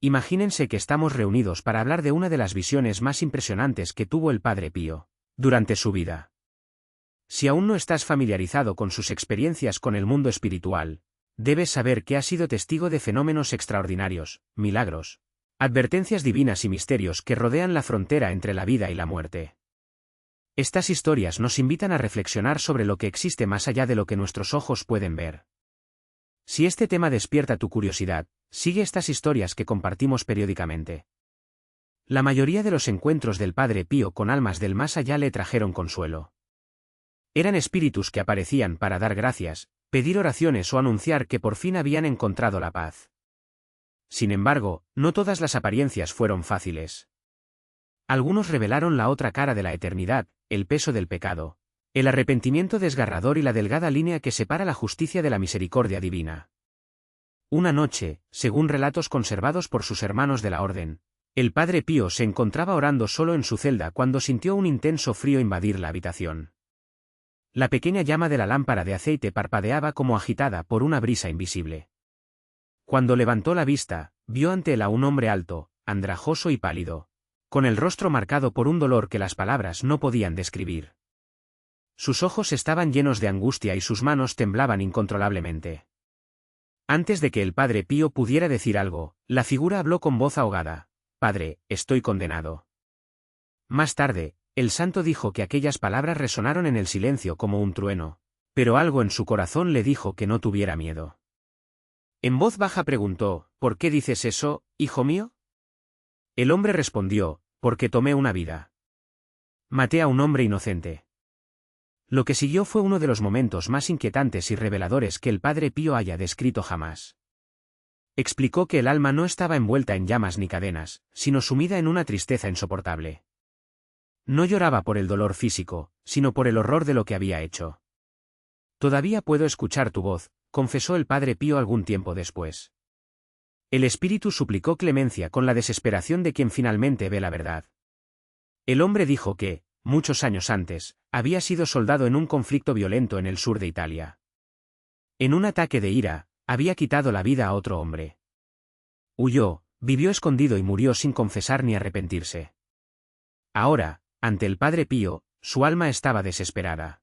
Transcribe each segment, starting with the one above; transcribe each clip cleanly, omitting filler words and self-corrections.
Imagínense que estamos reunidos para hablar de una de las visiones más impresionantes que tuvo el Padre Pío durante su vida. Si aún no estás familiarizado con sus experiencias con el mundo espiritual, debes saber que ha sido testigo de fenómenos extraordinarios, milagros, advertencias divinas y misterios que rodean la frontera entre la vida y la muerte. Estas historias nos invitan a reflexionar sobre lo que existe más allá de lo que nuestros ojos pueden ver. Si este tema despierta tu curiosidad, sigue estas historias que compartimos periódicamente. La mayoría de los encuentros del Padre Pío con almas del más allá le trajeron consuelo. Eran espíritus que aparecían para dar gracias, pedir oraciones o anunciar que por fin habían encontrado la paz. Sin embargo, no todas las apariencias fueron fáciles. Algunos revelaron la otra cara de la eternidad, el peso del pecado, el arrepentimiento desgarrador y la delgada línea que separa la justicia de la misericordia divina. Una noche, según relatos conservados por sus hermanos de la orden, el Padre Pío se encontraba orando solo en su celda cuando sintió un intenso frío invadir la habitación. La pequeña llama de la lámpara de aceite parpadeaba como agitada por una brisa invisible. Cuando levantó la vista, vio ante él a un hombre alto, andrajoso y pálido, con el rostro marcado por un dolor que las palabras no podían describir. Sus ojos estaban llenos de angustia y sus manos temblaban incontrolablemente. Antes de que el Padre Pío pudiera decir algo, la figura habló con voz ahogada: «Padre, estoy condenado». Más tarde, el santo dijo que aquellas palabras resonaron en el silencio como un trueno, pero algo en su corazón le dijo que no tuviera miedo. En voz baja preguntó: «¿Por qué dices eso, hijo mío?». El hombre respondió: «Porque tomé una vida. Maté a un hombre inocente». Lo que siguió fue uno de los momentos más inquietantes y reveladores que el Padre Pío haya descrito jamás. Explicó que el alma no estaba envuelta en llamas ni cadenas, sino sumida en una tristeza insoportable. No lloraba por el dolor físico, sino por el horror de lo que había hecho. «Todavía puedo escuchar tu voz», confesó el Padre Pío algún tiempo después. El espíritu suplicó clemencia con la desesperación de quien finalmente ve la verdad. El hombre dijo que, muchos años antes, había sido soldado en un conflicto violento en el sur de Italia. En un ataque de ira, había quitado la vida a otro hombre. Huyó, vivió escondido y murió sin confesar ni arrepentirse. Ahora, ante el Padre Pío, su alma estaba desesperada.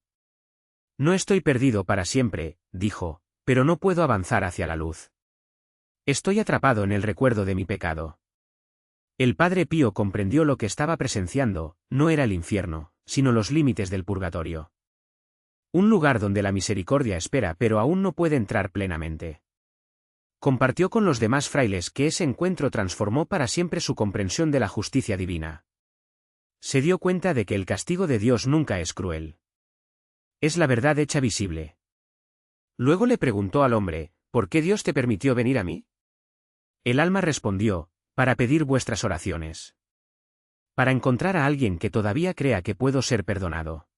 «No estoy perdido para siempre», dijo, «pero no puedo avanzar hacia la luz. Estoy atrapado en el recuerdo de mi pecado». El Padre Pío comprendió lo que estaba presenciando, no era el infierno, sino los límites del purgatorio. Un lugar donde la misericordia espera pero aún no puede entrar plenamente. Compartió con los demás frailes que ese encuentro transformó para siempre su comprensión de la justicia divina. Se dio cuenta de que el castigo de Dios nunca es cruel. Es la verdad hecha visible. Luego le preguntó al hombre: «¿Por qué Dios te permitió venir a mí?». El alma respondió: «Para pedir vuestras oraciones. Para encontrar a alguien que todavía crea que puedo ser perdonado».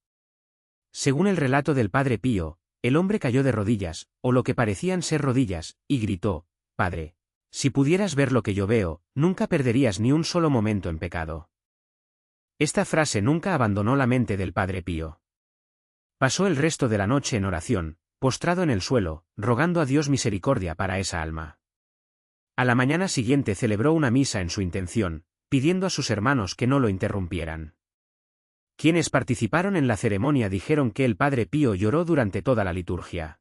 Según el relato del Padre Pío, el hombre cayó de rodillas, o lo que parecían ser rodillas, y gritó: «Padre, si pudieras ver lo que yo veo, nunca perderías ni un solo momento en pecado». Esta frase nunca abandonó la mente del Padre Pío. Pasó el resto de la noche en oración, postrado en el suelo, rogando a Dios misericordia para esa alma. A la mañana siguiente celebró una misa en su intención, pidiendo a sus hermanos que no lo interrumpieran. Quienes participaron en la ceremonia dijeron que el Padre Pío lloró durante toda la liturgia.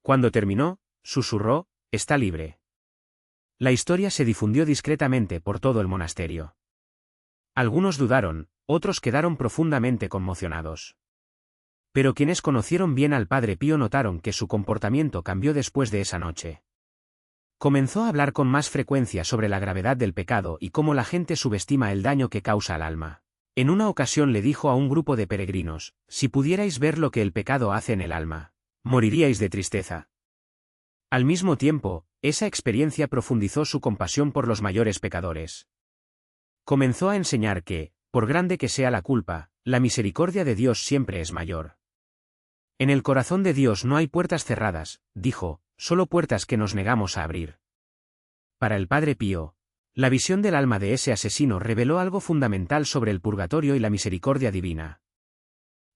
Cuando terminó, susurró: «Está libre». La historia se difundió discretamente por todo el monasterio. Algunos dudaron, otros quedaron profundamente conmocionados. Pero quienes conocieron bien al Padre Pío notaron que su comportamiento cambió después de esa noche. Comenzó a hablar con más frecuencia sobre la gravedad del pecado y cómo la gente subestima el daño que causa al alma. En una ocasión le dijo a un grupo de peregrinos: «Si pudierais ver lo que el pecado hace en el alma, moriríais de tristeza». Al mismo tiempo, esa experiencia profundizó su compasión por los mayores pecadores. Comenzó a enseñar que, por grande que sea la culpa, la misericordia de Dios siempre es mayor. «En el corazón de Dios no hay puertas cerradas», dijo, «solo puertas que nos negamos a abrir». Para el Padre Pío, la visión del alma de ese asesino reveló algo fundamental sobre el purgatorio y la misericordia divina.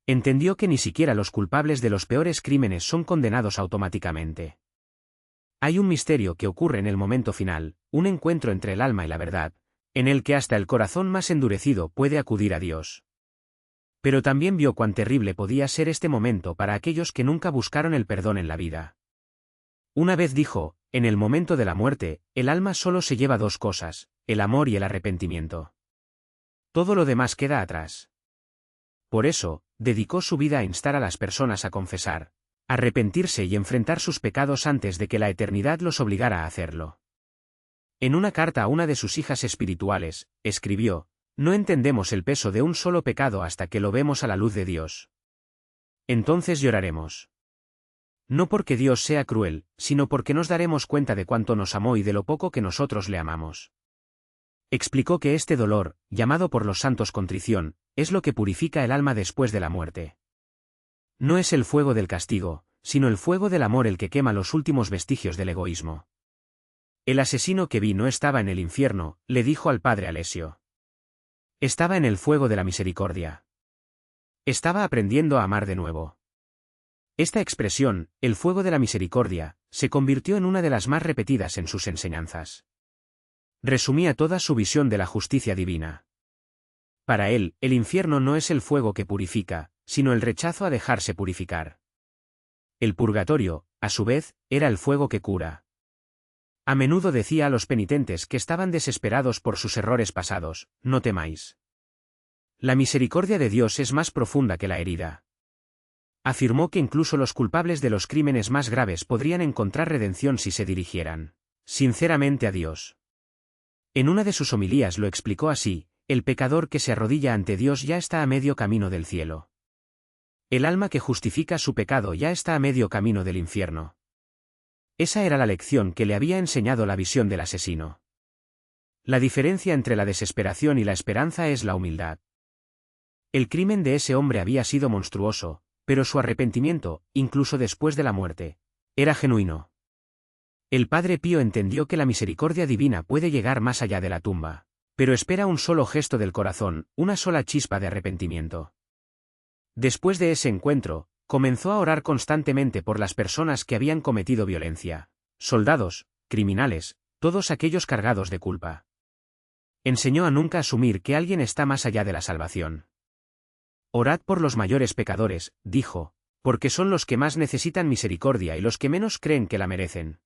Entendió que ni siquiera los culpables de los peores crímenes son condenados automáticamente. Hay un misterio que ocurre en el momento final, un encuentro entre el alma y la verdad, en el que hasta el corazón más endurecido puede acudir a Dios. Pero también vio cuán terrible podía ser este momento para aquellos que nunca buscaron el perdón en la vida. Una vez dijo, en el momento de la muerte, el alma solo se lleva dos cosas, el amor y el arrepentimiento. Todo lo demás queda atrás. Por eso, dedicó su vida a instar a las personas a confesar, arrepentirse y enfrentar sus pecados antes de que la eternidad los obligara a hacerlo. En una carta a una de sus hijas espirituales, escribió, no entendemos el peso de un solo pecado hasta que lo vemos a la luz de Dios. Entonces lloraremos. No porque Dios sea cruel, sino porque nos daremos cuenta de cuánto nos amó y de lo poco que nosotros le amamos. Explicó que este dolor, llamado por los santos contrición, es lo que purifica el alma después de la muerte. No es el fuego del castigo, sino el fuego del amor el que quema los últimos vestigios del egoísmo. El asesino que vi no estaba en el infierno, le dijo al padre Alessio. Estaba en el fuego de la misericordia. Estaba aprendiendo a amar de nuevo. Esta expresión, el fuego de la misericordia, se convirtió en una de las más repetidas en sus enseñanzas. Resumía toda su visión de la justicia divina. Para él, el infierno no es el fuego que purifica, sino el rechazo a dejarse purificar. El purgatorio, a su vez, era el fuego que cura. A menudo decía a los penitentes que estaban desesperados por sus errores pasados, no temáis. La misericordia de Dios es más profunda que la herida. Afirmó que incluso los culpables de los crímenes más graves podrían encontrar redención si se dirigieran, sinceramente, a Dios. En una de sus homilías lo explicó así, el pecador que se arrodilla ante Dios ya está a medio camino del cielo. El alma que justifica su pecado ya está a medio camino del infierno. Esa era la lección que le había enseñado la visión del asesino. La diferencia entre la desesperación y la esperanza es la humildad. El crimen de ese hombre había sido monstruoso, pero su arrepentimiento, incluso después de la muerte, era genuino. El Padre Pío entendió que la misericordia divina puede llegar más allá de la tumba, pero espera un solo gesto del corazón, una sola chispa de arrepentimiento. Después de ese encuentro, comenzó a orar constantemente por las personas que habían cometido violencia, soldados, criminales, todos aquellos cargados de culpa. Enseñó a nunca asumir que alguien está más allá de la salvación. Orad por los mayores pecadores, dijo, porque son los que más necesitan misericordia y los que menos creen que la merecen.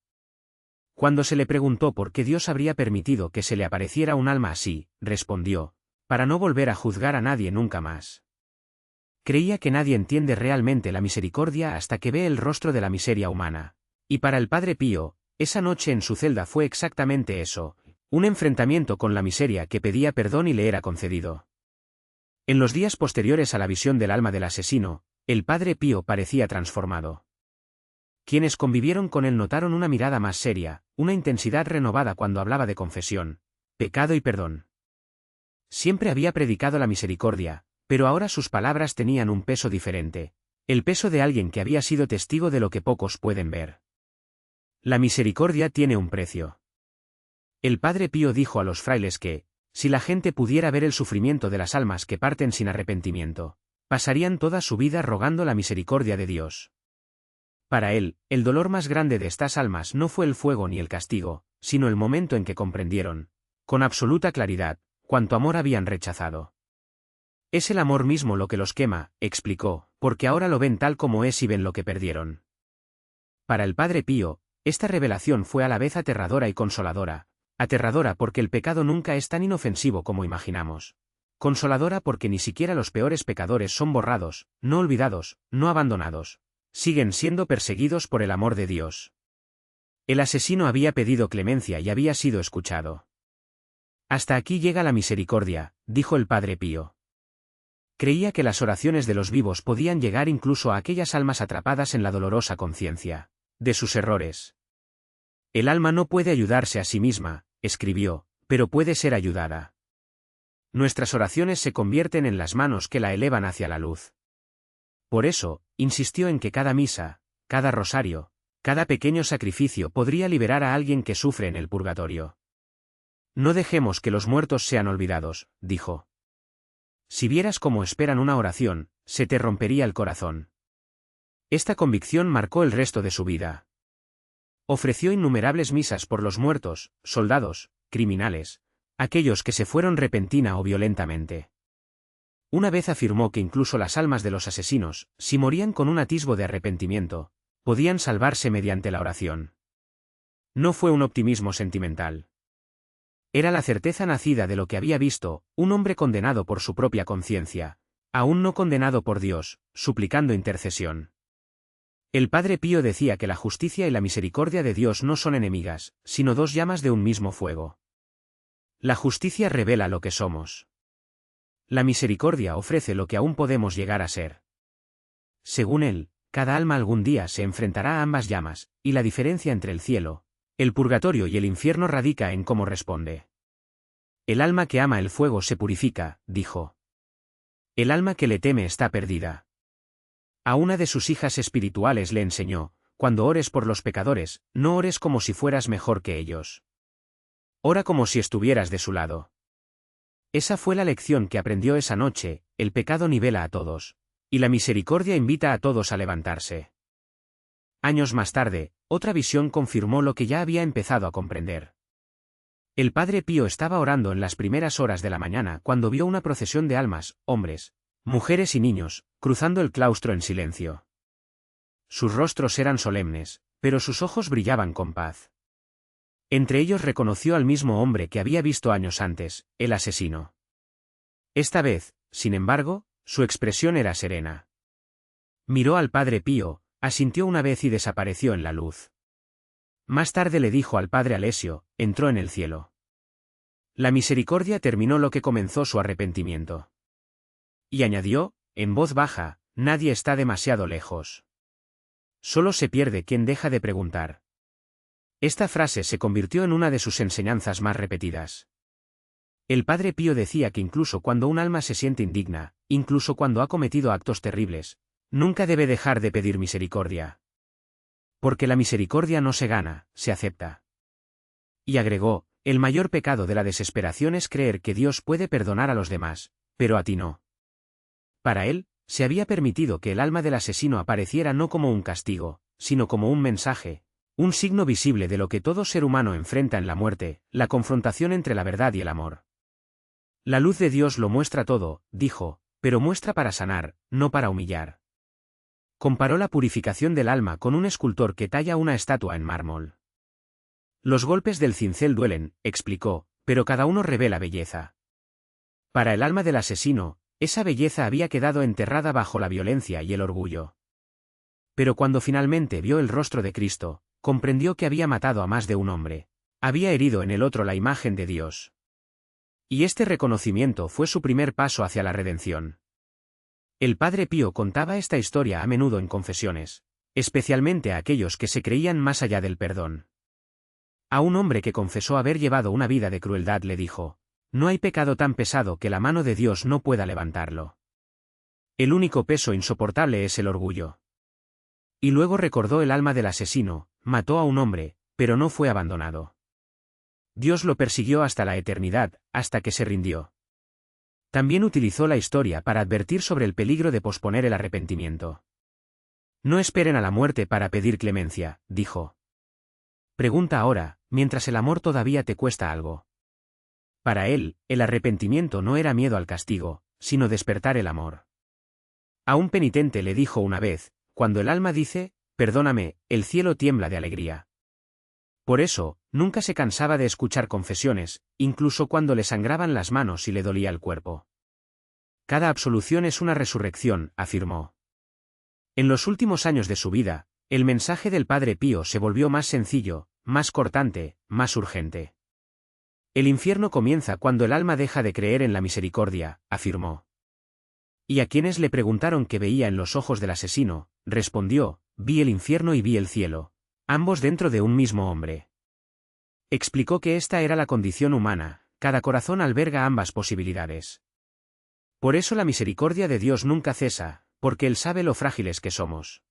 Cuando se le preguntó por qué Dios habría permitido que se le apareciera un alma así, respondió, para no volver a juzgar a nadie nunca más. Creía que nadie entiende realmente la misericordia hasta que ve el rostro de la miseria humana. Y para el Padre Pío, esa noche en su celda fue exactamente eso, un enfrentamiento con la miseria que pedía perdón y le era concedido. En los días posteriores a la visión del alma del asesino, el Padre Pío parecía transformado. Quienes convivieron con él notaron una mirada más seria, una intensidad renovada cuando hablaba de confesión, pecado y perdón. Siempre había predicado la misericordia, pero ahora sus palabras tenían un peso diferente, el peso de alguien que había sido testigo de lo que pocos pueden ver. La misericordia tiene un precio. El Padre Pío dijo a los frailes que, si la gente pudiera ver el sufrimiento de las almas que parten sin arrepentimiento, pasarían toda su vida rogando la misericordia de Dios. Para él, el dolor más grande de estas almas no fue el fuego ni el castigo, sino el momento en que comprendieron, con absoluta claridad, cuánto amor habían rechazado. Es el amor mismo lo que los quema, explicó, porque ahora lo ven tal como es y ven lo que perdieron. Para el Padre Pío, esta revelación fue a la vez aterradora y consoladora. Aterradora porque el pecado nunca es tan inofensivo como imaginamos. Consoladora porque ni siquiera los peores pecadores son borrados, no olvidados, no abandonados. Siguen siendo perseguidos por el amor de Dios. El asesino había pedido clemencia y había sido escuchado. Hasta aquí llega la misericordia, dijo el Padre Pío. Creía que las oraciones de los vivos podían llegar incluso a aquellas almas atrapadas en la dolorosa conciencia de sus errores. El alma no puede ayudarse a sí misma, escribió, pero puede ser ayudada. Nuestras oraciones se convierten en las manos que la elevan hacia la luz. Por eso, insistió en que cada misa, cada rosario, cada pequeño sacrificio podría liberar a alguien que sufre en el purgatorio. No dejemos que los muertos sean olvidados, dijo. Si vieras cómo esperan una oración, se te rompería el corazón. Esta convicción marcó el resto de su vida. Ofreció innumerables misas por los muertos, soldados, criminales, aquellos que se fueron repentina o violentamente. Una vez afirmó que incluso las almas de los asesinos, si morían con un atisbo de arrepentimiento, podían salvarse mediante la oración. No fue un optimismo sentimental. Era la certeza nacida de lo que había visto, un hombre condenado por su propia conciencia, aún no condenado por Dios, suplicando intercesión. El Padre Pío decía que la justicia y la misericordia de Dios no son enemigas, sino dos llamas de un mismo fuego. La justicia revela lo que somos. La misericordia ofrece lo que aún podemos llegar a ser. Según él, cada alma algún día se enfrentará a ambas llamas, y la diferencia entre el cielo, el purgatorio y el infierno radica en cómo responde. El alma que ama el fuego se purifica, dijo. El alma que le teme está perdida. A una de sus hijas espirituales le enseñó, cuando ores por los pecadores, no ores como si fueras mejor que ellos. Ora como si estuvieras de su lado. Esa fue la lección que aprendió esa noche, el pecado nivela a todos, y la misericordia invita a todos a levantarse. Años más tarde, otra visión confirmó lo que ya había empezado a comprender. El Padre Pío estaba orando en las primeras horas de la mañana cuando vio una procesión de almas, hombres, mujeres y niños, cruzando el claustro en silencio. Sus rostros eran solemnes, pero sus ojos brillaban con paz. Entre ellos reconoció al mismo hombre que había visto años antes, el asesino. Esta vez, sin embargo, su expresión era serena. Miró al Padre Pío, asintió una vez y desapareció en la luz. Más tarde le dijo al Padre Alessio, entró en el cielo. La misericordia terminó lo que comenzó su arrepentimiento. Y añadió, en voz baja, nadie está demasiado lejos. Solo se pierde quien deja de preguntar. Esta frase se convirtió en una de sus enseñanzas más repetidas. El Padre Pío decía que incluso cuando un alma se siente indigna, incluso cuando ha cometido actos terribles, nunca debe dejar de pedir misericordia. Porque la misericordia no se gana, se acepta. Y agregó, el mayor pecado de la desesperación es creer que Dios puede perdonar a los demás, pero a ti no. Para él, se había permitido que el alma del asesino apareciera no como un castigo, sino como un mensaje, un signo visible de lo que todo ser humano enfrenta en la muerte, la confrontación entre la verdad y el amor. La luz de Dios lo muestra todo, dijo, pero muestra para sanar, no para humillar. Comparó la purificación del alma con un escultor que talla una estatua en mármol. Los golpes del cincel duelen, explicó, pero cada uno revela belleza. Para el alma del asesino, esa belleza había quedado enterrada bajo la violencia y el orgullo. Pero cuando finalmente vio el rostro de Cristo, comprendió que había matado a más de un hombre. Había herido en el otro la imagen de Dios. Y este reconocimiento fue su primer paso hacia la redención. El Padre Pío contaba esta historia a menudo en confesiones, especialmente a aquellos que se creían más allá del perdón. A un hombre que confesó haber llevado una vida de crueldad le dijo, no hay pecado tan pesado que la mano de Dios no pueda levantarlo. El único peso insoportable es el orgullo. Y luego recordó el alma del asesino, mató a un hombre, pero no fue abandonado. Dios lo persiguió hasta la eternidad, hasta que se rindió. También utilizó la historia para advertir sobre el peligro de posponer el arrepentimiento. No esperen a la muerte para pedir clemencia, dijo. Pregunta ahora, mientras el amor todavía te cuesta algo. Para él, el arrepentimiento no era miedo al castigo, sino despertar el amor. A un penitente le dijo una vez, cuando el alma dice, perdóname, el cielo tiembla de alegría. Por eso, nunca se cansaba de escuchar confesiones, incluso cuando le sangraban las manos y le dolía el cuerpo. Cada absolución es una resurrección, afirmó. En los últimos años de su vida, el mensaje del Padre Pío se volvió más sencillo, más cortante, más urgente. El infierno comienza cuando el alma deja de creer en la misericordia, afirmó. Y a quienes le preguntaron qué veía en los ojos del asesino, respondió, vi el infierno y vi el cielo, ambos dentro de un mismo hombre. Explicó que esta era la condición humana, cada corazón alberga ambas posibilidades. Por eso la misericordia de Dios nunca cesa, porque Él sabe lo frágiles que somos.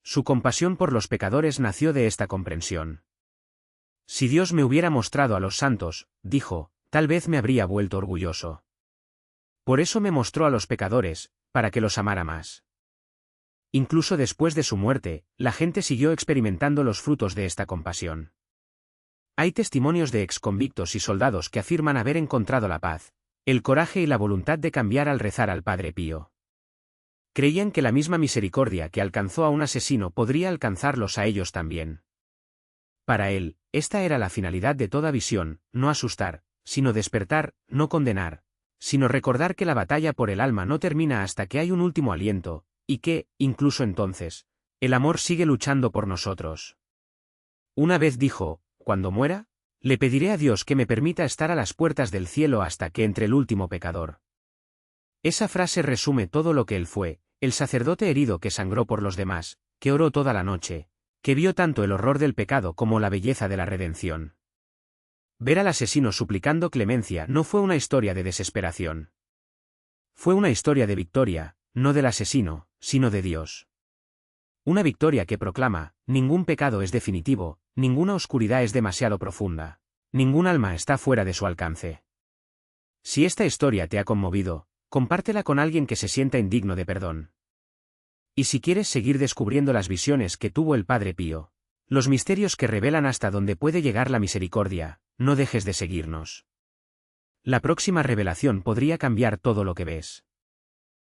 Su compasión por los pecadores nació de esta comprensión. Si Dios me hubiera mostrado a los santos, dijo, tal vez me habría vuelto orgulloso. Por eso me mostró a los pecadores, para que los amara más. Incluso después de su muerte, la gente siguió experimentando los frutos de esta compasión. Hay testimonios de exconvictos y soldados que afirman haber encontrado la paz, el coraje y la voluntad de cambiar al rezar al Padre Pío. Creían que la misma misericordia que alcanzó a un asesino podría alcanzarlos a ellos también. Para él, esta era la finalidad de toda visión, no asustar, sino despertar, no condenar, sino recordar que la batalla por el alma no termina hasta que hay un último aliento, y que, incluso entonces, el amor sigue luchando por nosotros. Una vez dijo, cuando muera, le pediré a Dios que me permita estar a las puertas del cielo hasta que entre el último pecador. Esa frase resume todo lo que él fue, el sacerdote herido que sangró por los demás, que oró toda la noche, que vio tanto el horror del pecado como la belleza de la redención. Ver al asesino suplicando clemencia no fue una historia de desesperación. Fue una historia de victoria, no del asesino, sino de Dios. Una victoria que proclama, ningún pecado es definitivo, ninguna oscuridad es demasiado profunda, ningún alma está fuera de su alcance. Si esta historia te ha conmovido, compártela con alguien que se sienta indigno de perdón. Y si quieres seguir descubriendo las visiones que tuvo el Padre Pío, los misterios que revelan hasta dónde puede llegar la misericordia, no dejes de seguirnos. La próxima revelación podría cambiar todo lo que ves.